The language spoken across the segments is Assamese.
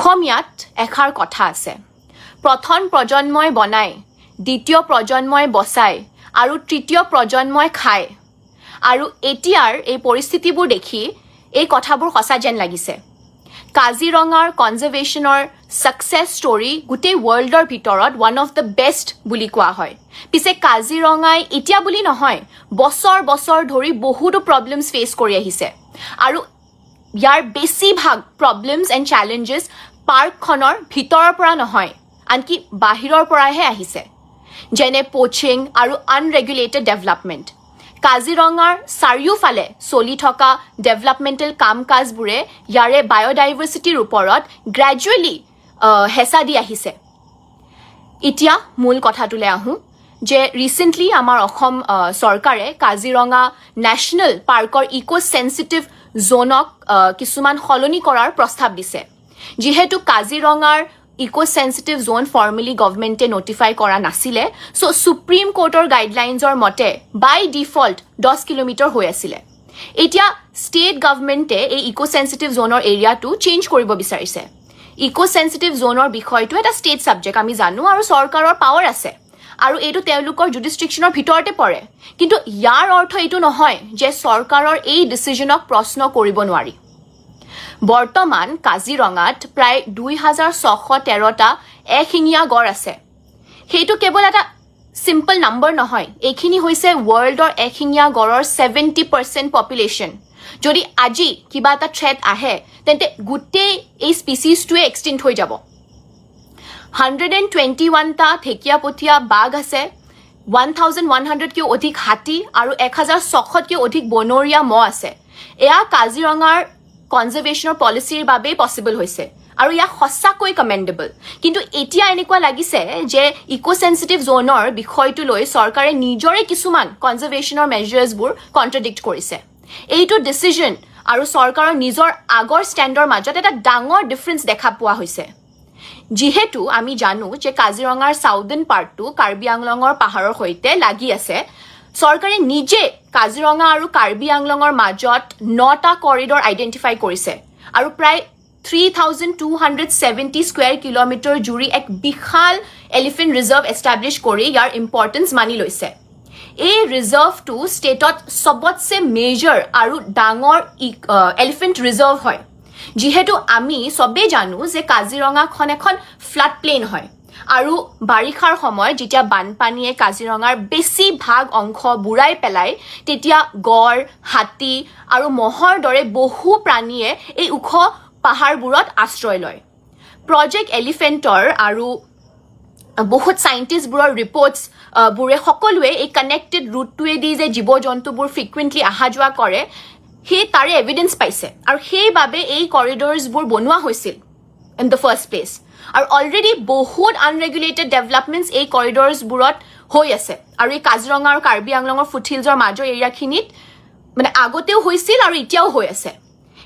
অসমীয়াত এষাৰ কথা আছে প্ৰথম প্ৰজন্মই বনাই দ্বিতীয় প্ৰজন্মই বচায় আৰু তৃতীয় প্ৰজন্মই খায় আৰু এতিয়াৰ এই পৰিস্থিতিবোৰ দেখি এই কথাবোৰ সঁচা যেন লাগিছে কাজিৰঙাৰ কনজাৰভেশ্যনৰ সাকসেছ ষ্টৰী গোটেই ৱৰ্ল্ডৰ ভিতৰত ওৱান অফ দ্য বেষ্ট বুলি কোৱা হয় পিছে কাজিৰঙাই এতিয়া বুলি নহয় বছৰ বছৰ ধৰি বহুতো প্ৰবলেমছ ফেচ কৰি আহিছে আৰু ইয়াৰ বেছিভাগ প্ৰবলেমছ এণ্ড চেলেঞ্জেছ পাৰ্কখনৰ ভিতৰৰ পৰা নহয় আনকি বাহিৰৰ পৰাহে আহিছে যেনে পোচিং আৰু আনৰেগুলেটেড ডেভেলপমেণ্ট কাজিৰঙাৰ চাৰিওফালে চলি থকা ডেভেলপমেণ্টেল কাম কাজবোৰে ইয়াৰে বায়'ডাইভাৰ্চিটিৰ ওপৰত গ্ৰেজুৱেলি হেঁচা দি আহিছে এতিয়া মূল কথাটোলৈ আহোঁ যে ৰিচেণ্টলি আমাৰ অসম চৰকাৰে কাজিৰঙা নেশ্যনেল পাৰ্কৰ ইকো চেঞ্চিটিভ জোনক কিছুমান সলনি কৰাৰ প্ৰস্তাৱ দিছে যিহেতু কাজিৰঙাৰ ইকো চেঞ্চিটিভ জোন ফৰ্মেলি গভৰ্ণমেণ্টে নটিফাই কৰা নাছিলে চ' সুপ্ৰিম কোৰ্টৰ গাইডলাইনছৰ মতে বাই ডিফল্ট 10 কিলোমিটাৰ হৈ আছিলে এতিয়া ষ্টেট গভৰ্ণমেণ্টে এই ইকো চেঞ্চিটিভ জোনৰ এৰিয়াটো চেঞ্জ কৰিব বিচাৰিছে ইকো চেঞ্চিটিভ জোনৰ বিষয়টো এটা ষ্টেট ছাবজেক্ট আমি জানো আৰু চৰকাৰৰ পাৱাৰ আছে আৰু এইটো তেওঁলোকৰ জুডিষ্ট্ৰিকশ্যনৰ ভিতৰতে পৰে কিন্তু ইয়াৰ অৰ্থ এইটো নহয় যে চৰকাৰৰ এই ডিচিজনক প্ৰশ্ন কৰিব নোৱাৰি বৰ্তমান কাজিৰঙাত প্ৰায় 2613টা এশিঙীয়া গড় আছে সেইটো কেৱল এটা সিম্পল নম্বৰ নহয় এইখিনি হৈছে ৱৰ্ল্ডৰ এশিঙীয়া গড়ৰ 70% পপুলেশ্যন যদি আজি কিবা এটা থ্ৰেট আহে তেন্তে গোটেই এই স্পিচিছটোৱে এক্সটিংক্ট হৈ যাব 121টা ঢেকীয়াপতীয়া বাঘ আছে 1100তকৈও অধিক হাতী আৰু 1600তকৈও অধিক বনৰীয়া মহ আছে এয়া কাজিৰঙাৰ কনজাৰভেশ্যনৰ পলিচিৰ বাবেই পচিবল হৈছে আৰু ইয়াক সঁচাকৈ কমেণ্ডেবল কিন্তু এতিয়া এনেকুৱা লাগিছে যে ইকো চেঞ্চিটিভ জোনৰ বিষয়টো লৈ চৰকাৰে নিজৰে কিছুমান কনজাৰভেশ্যনৰ মেজাৰ্ছবোৰ কণ্ট্ৰডিক্ট কৰিছে এইটো ডিচিজন আৰু চৰকাৰৰ নিজৰ আগৰ ষ্টেণ্ডৰ মাজত এটা ডাঙৰ ডিফাৰেঞ্চ দেখা পোৱা হৈছে যিহেতু আমি জানো যে কাজিৰঙাৰ চাউদাৰ্ণ পাৰ্টটো কাৰ্বি আংলঙৰ পাহাৰৰ সৈতে লাগি আছে চৰকাৰে নিজে কাজিৰঙা আৰু কাৰ্বি আংলঙৰ মাজত 9টা কৰিডৰ আইডেণ্টিফাই কৰিছে আৰু প্ৰায় 3270 স্কুৱেৰ কিলোমিটাৰ জুৰি এক বিশাল এলিফেণ্ট ৰিজাৰ্ভ এষ্টাব্লিছ কৰি ইয়াৰ ইম্পৰ্টেঞ্চ মানি লৈছে এই ৰিজাৰ্ভটো ষ্টেটত সবতছে মেজৰ আৰু ডাঙৰ এলিফেণ্ট ৰিজাৰ্ভ হয় যিহেতু আমি সবেই জানো যে কাজিৰঙাখন এখন ফ্লাড প্লেইন হয় আৰু বাৰিষাৰ সময়ত যেতিয়া বানপানীয়ে কাজিৰঙাৰ বেছিভাগ অংশ বুৰাই পেলায় তেতিয়া গড় হাতী আৰু মহৰ দৰে বহু প্ৰাণীয়ে এই ওখ পাহাৰবোৰত আশ্ৰয় লয় প্ৰজেক্ট এলিফেণ্টৰ আৰু বহুত চাইণ্টিষ্টবোৰৰ ৰিপৰ্টছ বোৰে সকলোৱে এই কানেক্টেড ৰুটটোৱেদি যে জীৱ জন্তুবোৰ ফ্ৰিকুৱেণ্টলি অহা যোৱা কৰে সেই তাৰে এভিডেঞ্চ পাইছে আৰু সেইবাবে এই কৰিডৰ্ছবোৰ বনোৱা হৈছিল ইন দ্য ফাৰ্ষ্ট প্লেচ আৰু অলৰেডি বহুত আনৰেগুলেটেড ডেভেলপমেণ্টছ এই কৰিডৰ্ছবোৰত হৈ আছে আৰু এই কাজিৰঙা আৰু কাৰ্বি আংলঙৰ ফুটহিলছৰ মাজৰ এৰিয়াখিনিত মানে আগতেও হৈছিল আৰু এতিয়াও হৈ আছে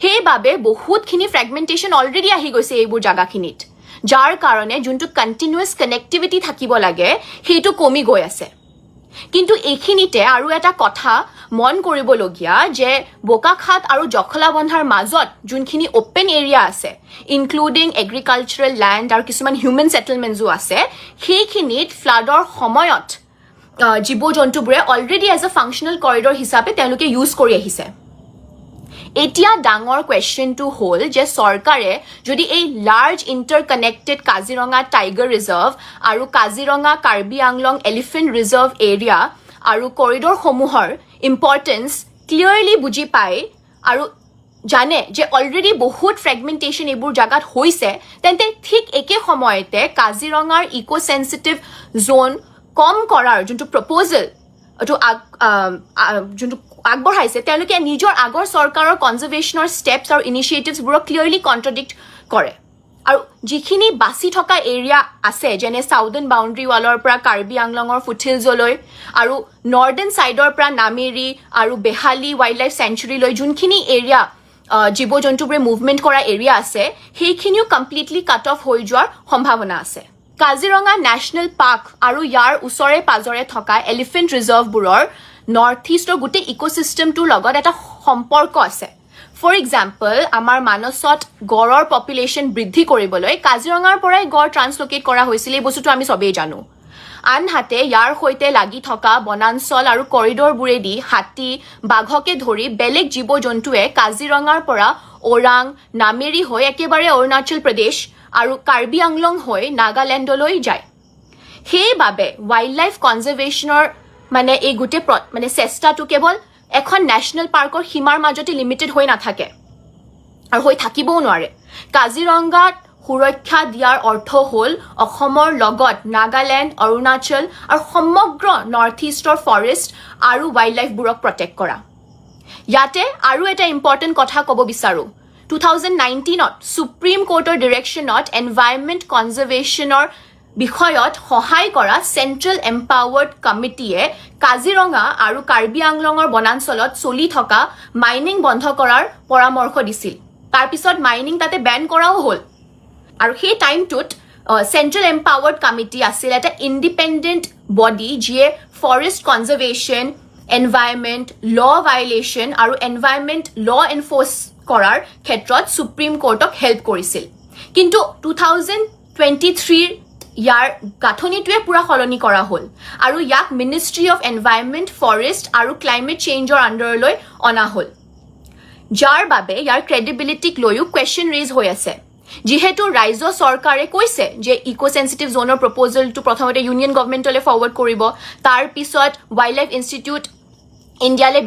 সেইবাবে বহুতখিনি ফ্ৰেগমেণ্টেশ্যন অলৰেডি আহি গৈছে এইবোৰ জাগাখিনিত যাৰ কাৰণে যোনটো কণ্টিনিউৱাছ কানেক্টিভিটি থাকিব লাগে সেইটো কমি গৈ আছে কিন্তু এইখিনিতে আৰু এটা কথা মন কৰিবলগীয়া যে বোকাখাত আৰু জখলাবন্ধাৰ মাজত যোনখিনি অপেন এৰিয়া আছে ইনক্লুডিং এগ্ৰিকালচাৰেল লেণ্ড আৰু কিছুমান হিউমেন ছেটেলমেণ্টছো আছে সেইখিনিত ফ্লাডৰ সময়ত জীৱ জন্তুবোৰে already as a functional corridor হিচাপে তেওঁলোকে ইউজ কৰি আহিছে এতিয়া ডাঙৰ কুৱেশ্যনটো হ'ল যে চৰকাৰে যদি এই লাৰ্জ ইণ্টাৰকানেক্টেড কাজিৰঙা টাইগাৰ ৰিজাৰ্ভ আৰু Kaziranga Karbi Anglong elephant reserve area আৰু কৰিডৰসমূহৰ ইম্পৰ্টেঞ্চ ক্লিয়াৰলি বুজি পায় আৰু জানে যে অলৰেডি বহুত ফ্ৰেগমেণ্টেশ্যন এইবোৰ জাগাত হৈছে তেন্তে ঠিক একে সময়তে কাজিৰঙাৰ ইকো চেঞ্চিটিভ জোন কম কৰাৰ যোনটো প্ৰপ'জেল যোনটো আগবঢ়াইছে তেওঁলোকে নিজৰ আগৰ চৰকাৰৰ কনজাৰভেশ্যনৰ ষ্টেপছ আৰু ইনিচিয়েটিভছবোৰক ক্লিয়াৰলি কণ্ট্ৰডিক্ট কৰে আৰু যিখিনি বাচি থকা এৰিয়া আছে যেনে চাউদাৰ্ণ বাউণ্ডেৰী ৱালৰ পৰা কাৰ্বি আংলঙৰ ফুটহিলছলৈ আৰু নৰ্দাৰ্ণ ছাইডৰ পৰা নামেৰি আৰু বেহালী ৱাইল্ড লাইফ চেঞ্চুৰীলৈ যোনখিনি এৰিয়া জীৱ জন্তুবোৰে মুভমেণ্ট কৰা এৰিয়া আছে সেইখিনিও কমপ্লিটলি কাট অফ হৈ যোৱাৰ সম্ভাৱনা আছে কাজিৰঙা নেশ্যনেল পাৰ্ক আৰু ইয়াৰ ওচৰে পাজৰে থকা এলিফেণ্ট ৰিজাৰ্ভবোৰৰ নৰ্থ ইষ্টৰ গোটেই ইক'চিষ্টেমটোৰ লগত এটা সম্পৰ্ক আছে ফৰ এক্সাম্পল আমাৰ মানসত গড়ৰ পপুলেশ্যন বৃদ্ধি কৰিবলৈ কাজিৰঙাৰ পৰাই গড় ট্ৰান্সলোকেট কৰা হৈছিল এই বস্তুটো আমি সবেই জানো আনহাতে ইয়াৰ সৈতে লাগি থকা বনাঞ্চল আৰু কৰিডৰবোৰেদি হাতী বাঘকে ধৰি বেলেগ জীৱ জন্তুৱে কাজিৰঙাৰ পৰা ওৰাং নামেৰি হৈ একেবাৰে অৰুণাচল প্ৰদেশ আৰু কাৰ্বি আংলং হৈ নাগালেণ্ডলৈ যায় সেইবাবে ৱাইল্ড লাইফ কনজাৰ্ভেশ্যনৰ মানে এই গোটেই মানে চেষ্টাটো কেৱল এখন নেশ্যনেল পাৰ্কৰ সীমাৰ মাজতে লিমিটেড হৈ নাথাকে আৰু হৈ থাকিবও নোৱাৰে কাজিৰঙাত সুৰক্ষা দিয়াৰ অৰ্থ হ'ল অসমৰ লগত নাগালেণ্ড অৰুণাচল আৰু সমগ্ৰ নৰ্থ ইষ্টৰ ফৰেষ্ট আৰু ৱাইল্ড লাইফবোৰক প্ৰটেক্ট কৰা ইয়াতে আৰু এটা ইম্পৰ্টেণ্ট কথা ক'ব বিচাৰোঁ 2019ত সুপ্ৰিম কোৰ্টৰ ডিৰেকশ্যনত এনভাইৰনমেণ্ট কনজাৰ্ভেশ্যনৰ বিষয়ত সহায় কৰা চেন্ট্ৰেল এম্পাৱাৰ্ড কমিটিয়ে কাজিৰঙা আৰু কাৰ্বি আংলঙৰ বনাঞ্চলত চলি থকা মাইনিং বন্ধ কৰাৰ পৰামৰ্শ দিছিল তাৰপিছত মাইনিং তাতে বেন কৰাও হ'ল আৰু সেই টাইমটোত চেন্ট্ৰেল এম্পাৱাৰ্ড কমিটি আছিল এটা ইণ্ডিপেণ্ডেণ্ট বডি যিয়ে ফৰেষ্ট কনজাৰ্ভেশ্যন এনভাইৰনমেণ্ট ল ভাইলেশ্যন আৰু এনভাইৰনমেণ্ট ল এনফৰ্চ কৰাৰ ক্ষেত্ৰত সুপ্ৰিম কোৰ্টক হেল্প কৰিছিল কিন্তু 2023 ইয়াৰ গাঁথনিটোৱে পুৰা সলনি কৰা হ'ল আৰু ইয়াক মিনিষ্ট্ৰী অফ এনভাইৰনমেণ্ট ফৰেষ্ট আৰু ক্লাইমেট চেঞ্জৰ আণ্ডাৰলৈ অনা হ'ল যাৰ বাবে ইয়াৰ ক্ৰেডিবিলিটিক লৈও কুৱেশ্যন ৰেইজ হৈ আছে যিহেতু ৰাজ্য চৰকাৰে কৈছে যে ইকো চেনচিটিভ জোনৰ প্ৰপ'জেলটো প্ৰথমতে ইউনিয়ন গভৰ্ণমেণ্টলৈ ফৰৱাৰ্ড কৰিব তাৰ পিছত ৱাইল্ড লাইফ ইনষ্টিটিউট ইণ্ডিয়ালৈ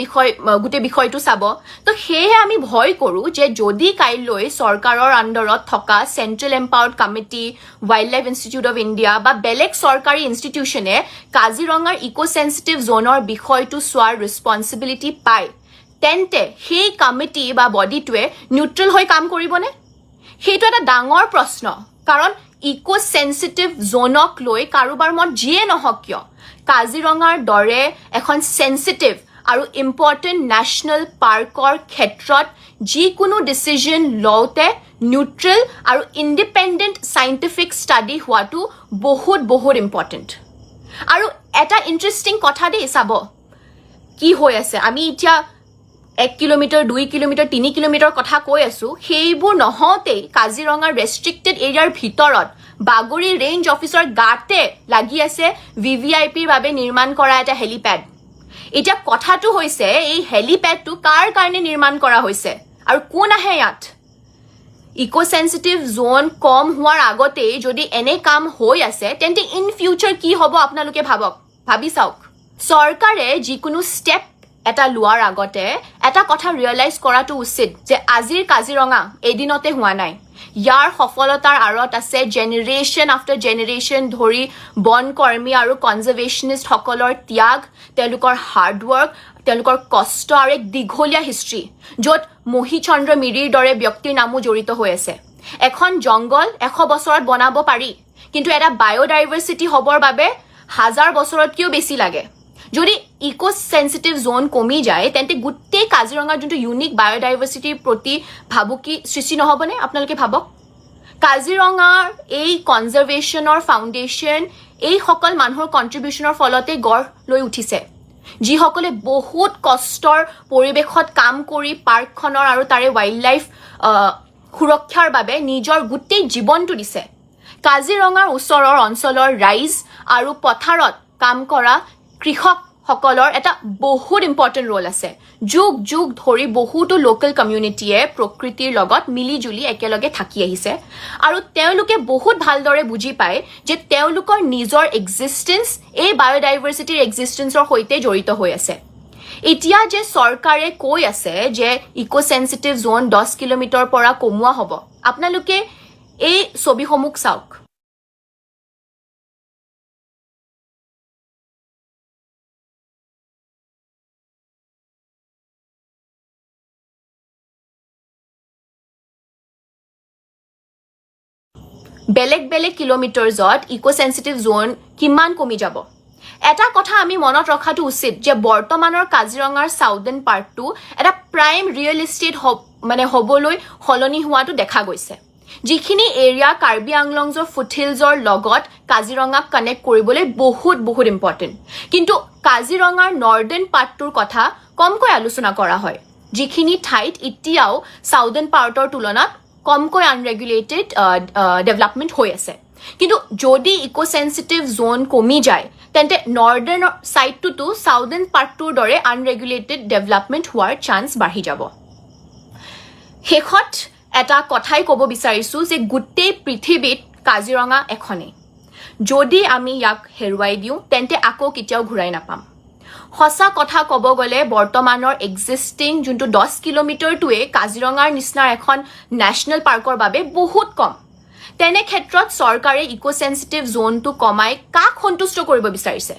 গোটেই বিষয়টো চাব তো সেয়েহে আমি ভয় কৰোঁ যে যদি কাইলৈ চৰকাৰৰ আণ্ডাৰত থকা central empowered committee wild life institute of India বা বেলেগ চৰকাৰী ইনষ্টিটিউশ্যনে কাজিৰঙাৰ ইকো চেনচিটিভ জোনৰ বিষয়টো চোৱাৰ ৰেছপনচিবিলিটি পায় তেন্তে সেই কমিটি বা বডিটোৱে নিউট্ৰেল হৈ কাম কৰিবনে সেইটো এটা ডাঙৰ প্ৰশ্ন কাৰণ ইকো চেনচিটিভ জোনক লৈ কাৰোবাৰ মত যিয়ে নহওক কিয় কাজিৰঙাৰ দৰে এখন চেনচিটিভ আৰু ইম্পৰ্টেণ্ট নেশ্যনেল পাৰ্কৰ ক্ষেত্ৰত যিকোনো ডিচিজন লওঁতে নিউট্ৰেল আৰু ইণ্ডিপেণ্ডেণ্ট চাইণ্টিফিক ষ্টাডি হোৱাটো বহুত বহুত ইম্পৰ্টেণ্ট আৰু এটা ইণ্টাৰেষ্টিং কথা দেই চাব কি হৈ আছে আমি এতিয়া 1 কিলোমিটাৰ 2 কিলোমিটাৰ 3 কিলোমিটাৰ কথা কৈ আছোঁ সেইবোৰ নহওঁতেই কাজিৰঙাৰ ৰেষ্ট্ৰিক্টেড এৰিয়াৰ ভিতৰত বাগৰি ৰেঞ্জ অফিচৰ গাতে লাগি আছে VVIPৰ বাবে নিৰ্মাণ কৰা এটা হেলিপ্যাড এতিয়া কথাটো হৈছে এই হেলিপ্যাডটো কাৰ কাৰণে নিৰ্মাণ কৰা হৈছে আৰু কোন আহে ইয়াত ইকো চেনচিটিভ জোন কম হোৱাৰ আগতেই যদি এনে কাম হৈ আছে তেন্তে ইন ফিউচাৰ কি হ'ব আপোনালোকে ভাবি চাওক চৰকাৰে যিকোনো ষ্টেপ এটা লোৱাৰ আগতে এটা কথা ৰিয়েলাইজ কৰাটো উচিত যে আজিৰ কাজিৰঙা এদিনতে হোৱা নাই ইয়াৰ সফলতাৰ আঁৰত আছে জেনেৰেশ্যন আফটাৰ জেনেৰেশ্যন ধৰি বনকৰ্মী আৰু কনজাৰ্ভেশ্যনিষ্টসকলৰ ত্যাগ তেওঁলোকৰ হাৰ্ডৱৰ্ক তেওঁলোকৰ কষ্ট আৰু এক দীঘলীয়া হিষ্ট্ৰী য'ত মহিচন্দ্ৰ মিৰিৰ দৰে ব্যক্তিৰ নামো জড়িত হৈ আছে এখন জংগল 100 বছৰত বনাব পাৰি কিন্তু এটা বায়'ডাইভাৰ্চিটি হ'বৰ বাবে 1000 বছৰতকৈও বেছি লাগে যদি ইকো চেনচিটিভ জোন কমি যায় তেন্তে গোটেই কাজিৰঙাৰ যোনটো ইউনিক বায়'ডাইভাৰ্চিটিৰ প্ৰতি ভাবুকি সৃষ্টি নহ'বনে আপোনালোকে ভাবক কাজিৰঙাৰ এই কনজাৰ্ভেশ্যনৰ ফাউণ্ডেশ্যন এইসকল মানুহৰ কণ্ট্ৰিবিউশ্যনৰ ফলতে গঢ় লৈ উঠিছে যিসকলে বহুত কষ্টৰ পৰিৱেশত কাম কৰি পাৰ্কখনৰ আৰু তাৰে ৱাইল্ড লাইফ সুৰক্ষাৰ বাবে নিজৰ গোটেই জীৱনটো দিছে কাজিৰঙাৰ ওচৰৰ অঞ্চলৰ ৰাইজ আৰু পথাৰত কাম কৰা কৃষকসকলৰ এটা বহুত ইম্পৰ্টেণ্ট ৰোল আছে যুগ যুগ ধৰি বহুতো লোকেল কমিউনিটিয়ে প্ৰকৃতিৰ লগত মিলিজুলি একেলগে থাকি আহিছে আৰু তেওঁলোকে বহুত ভালদৰে বুজি পায় যে তেওঁলোকৰ নিজৰ এক্সিষ্টেন্স এই বায়'ডাইভাৰ্চিটিৰ এক্সিষ্টেন্সৰ সৈতে জড়িত হৈ আছে এতিয়া যে চৰকাৰে কৈ আছে যে ইকো চেনচিটিভ জোন 10 কিলোমিটাৰৰ পৰা কমোৱা হ'ব আপোনালোকে এই ছবিসমূহ চাওক বেলেগ বেলেগ কিলোমিটাৰ্ছত ইকো চেনচিটিভ জোন কিমান কমি যাব এটা কথা আমি মনত ৰখাটো উচিত যে বৰ্তমানৰ কাজিৰঙাৰ সাউদাৰ্ণ পাৰ্টটো এটা প্ৰাইম ৰিয়েল এষ্টেট হ'বলৈ সলনি হোৱাটো দেখা গৈছে যিখিনি এৰিয়া কাৰ্বি আংলংজৰ ফুটহিলছৰ লগত কাজিৰঙাক কানেক্ট কৰিবলৈ বহুত বহুত ইম্পৰ্টেণ্ট কিন্তু কাজিৰঙাৰ নৰ্দাৰ্ণ পাৰ্টটোৰ কথা কমকৈ আলোচনা কৰা হয় যিখিনি ঠাইত এতিয়াও সাউদাৰ্ণ পাৰ্টৰ তুলনাত কমকৈ আনৰেগুলেটেড ডেভেলপমেণ্ট হৈ আছে কিন্তু যদি ইকো সেনসিটিভ জোন কমি যায় তেন্তে নৰ্দাৰ্ণ সাইডটোতো সাউদাৰ্ণ পাৰ্টটোৰ দৰে আনৰেগুলেটেড ডেভেলপমেণ্ট হোৱাৰ চান্স বাঢ়ি যাব শেষত এটা কথাই ক'ব বিচাৰিছো যে গোটেই পৃথিৱীত কাজিৰঙা এখনেই যদি আমি ইয়াক হেৰুৱাই দিওঁ তেন্তে আকৌ কেতিয়াও ঘূৰাই নাপাম সঁচা কথা ক'ব গ'লে বৰ্তমানৰ এক্সিষ্টিং যোনটো 10 কিলোমিটাৰটোৱে কাজিৰঙাৰ নিচিনা এখন নেশ্যনেল পাৰ্কৰ বাবে বহুত কম তেনে ক্ষেত্ৰত চৰকাৰে ইকো সেনসিটিভ জোনটো কমাই কাক সন্তুষ্ট কৰিব বিচাৰিছে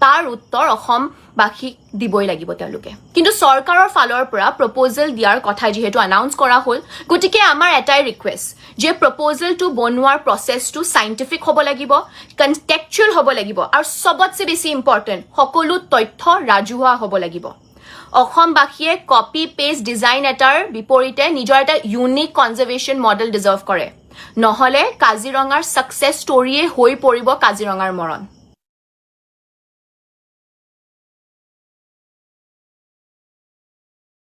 তাৰ উত্তৰ অসমবাসীক দিবই লাগিব তেওঁলোকে কিন্তু চৰকাৰৰ ফালৰ পৰা প্ৰপ'জেল দিয়াৰ কথা যেহেতু আনাউন্স কৰা হ'ল গতিকে আমাৰ এটাই ৰিকুৱেষ্ট যে প্ৰপ'জেলটো বনোৱাৰ প্ৰচেছটো সাইন্টিফিক হ'ব লাগিব কনটেক্সচুৱেল হ'ব লাগিব আৰু সবতছে বেছি ইম্পৰ্টেণ্ট সকলো তথ্য ৰাজহুৱা হ'ব লাগিব অসমবাসীয়ে কপি পেষ্ট ডিজাইন এটাৰ বিপৰীতে নিজৰ এটা ইউনিক কনজাৰ্ভেশ্যন মডেল ডিজাৰ্ভ কৰে নহলে কাজিৰঙাৰ সাকসেছ ষ্টৰীয়ে হৈ পৰিব কাজিৰঙাৰ মৰণ